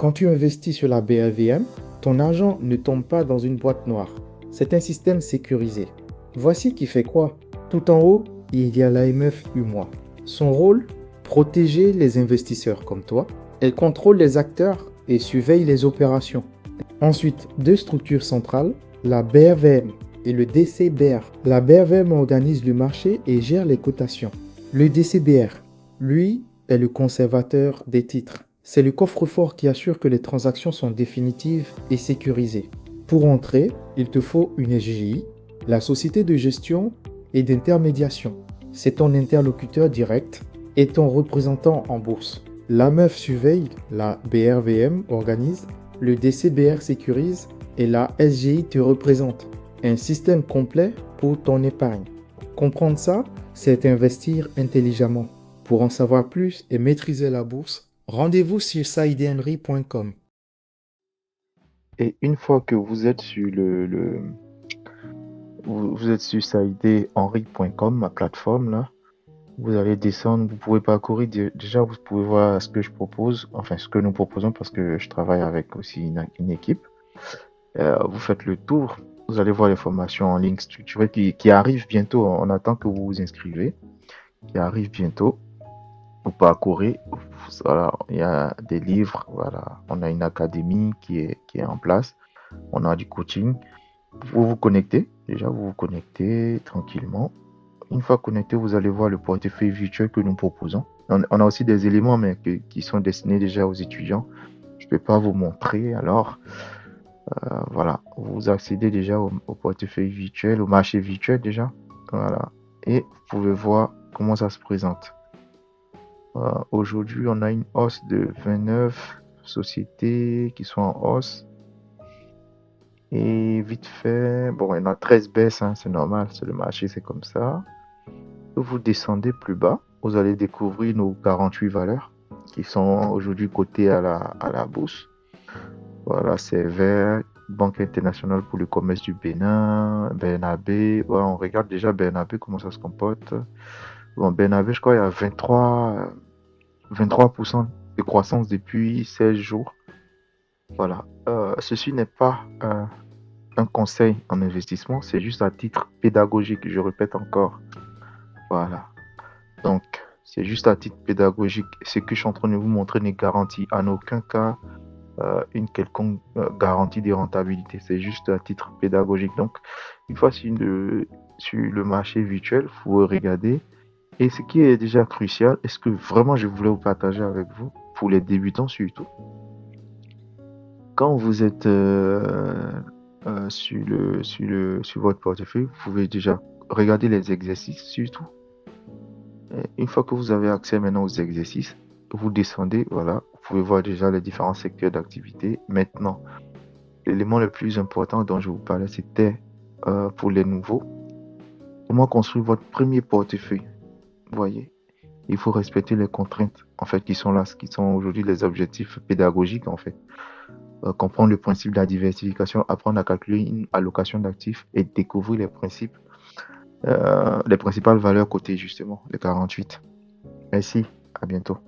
Quand tu investis sur la BRVM, ton argent ne tombe pas dans une boîte noire. C'est un système sécurisé. Voici qui fait quoi. Tout en haut, il y a l'AMF UMOA. Son rôle, protéger les investisseurs comme toi. Elle contrôle les acteurs et surveille les opérations. Ensuite, deux structures centrales, la BRVM et le DCBR. La BRVM organise le marché et gère les cotations. Le DCBR, lui, est le conservateur des titres. C'est le coffre-fort qui assure que les transactions sont définitives et sécurisées. Pour entrer, il te faut une SGI, la société de gestion et d'intermédiation. C'est ton interlocuteur direct et ton représentant en bourse. L'AMEF surveille, la BRVM organise, le DCBR sécurise et la SGI te représente. Un système complet pour ton épargne. Comprendre ça, c'est investir intelligemment. Pour en savoir plus et maîtriser la bourse, rendez-vous sur saïdhenry.com. Et une fois que vous êtes sur vous êtes sur saïdhenry.com, ma plateforme là, vous allez descendre, vous pouvez parcourir déjà, vous pouvez voir ce que je propose, enfin ce que nous proposons parce que je travaille avec aussi une équipe. Vous faites le tour, vous allez voir les formations en ligne structurées qui arrivent bientôt. On attend que vous vous inscrivez, qui arrivent bientôt. Vous parcourez, voilà, il y a des livres, voilà, on a une académie qui est en place, on a du coaching. Vous vous connectez, déjà vous vous connectez tranquillement. Une fois connecté, vous allez voir le portefeuille virtuel que nous proposons. On a aussi des éléments mais qui sont destinés déjà aux étudiants. Je ne peux pas vous montrer. Alors, voilà, vous accédez déjà au portefeuille virtuel, au marché virtuel déjà. Voilà. Et vous pouvez voir comment ça se présente. Aujourd'hui, on a une hausse de 29 sociétés qui sont en hausse. Et vite fait, bon, il y en a 13 baisses, hein, c'est normal, c'est le marché, c'est comme ça. Vous descendez plus bas, vous allez découvrir nos 48 valeurs qui sont aujourd'hui cotées à la bourse. Voilà, c'est vert, Banque internationale pour le commerce du Bénin, BNAB. Voilà, on regarde déjà BNAB, comment ça se comporte. Bon, BNAB, je crois, il y a 23% de croissance depuis 16 jours. Voilà, ceci n'est pas un conseil en investissement, c'est juste à titre pédagogique, je répète encore. Voilà. Donc, c'est juste à titre pédagogique. Ce que je suis en train de vous montrer ne garantit en aucun cas une quelconque garantie de rentabilité. C'est juste à titre pédagogique. Donc, une fois sur le marché virtuel, vous regardez. Et ce qui est déjà crucial, est-ce que vraiment je voulais vous partager avec vous, pour les débutants surtout, quand vous êtes sur votre portefeuille, vous pouvez déjà regarder les exercices surtout. Une fois que vous avez accès maintenant aux exercices, vous descendez, voilà, vous pouvez voir déjà les différents secteurs d'activité. Maintenant, l'élément le plus important dont je vous parlais, c'était pour les nouveaux. Comment construire votre premier portefeuille? Vous voyez, il faut respecter les contraintes, en fait, qui sont là, qui sont aujourd'hui les objectifs pédagogiques, en fait. Comprendre le principe de la diversification, apprendre à calculer une allocation d'actifs et découvrir les principales valeurs cotées, justement, les 48. Merci, à bientôt.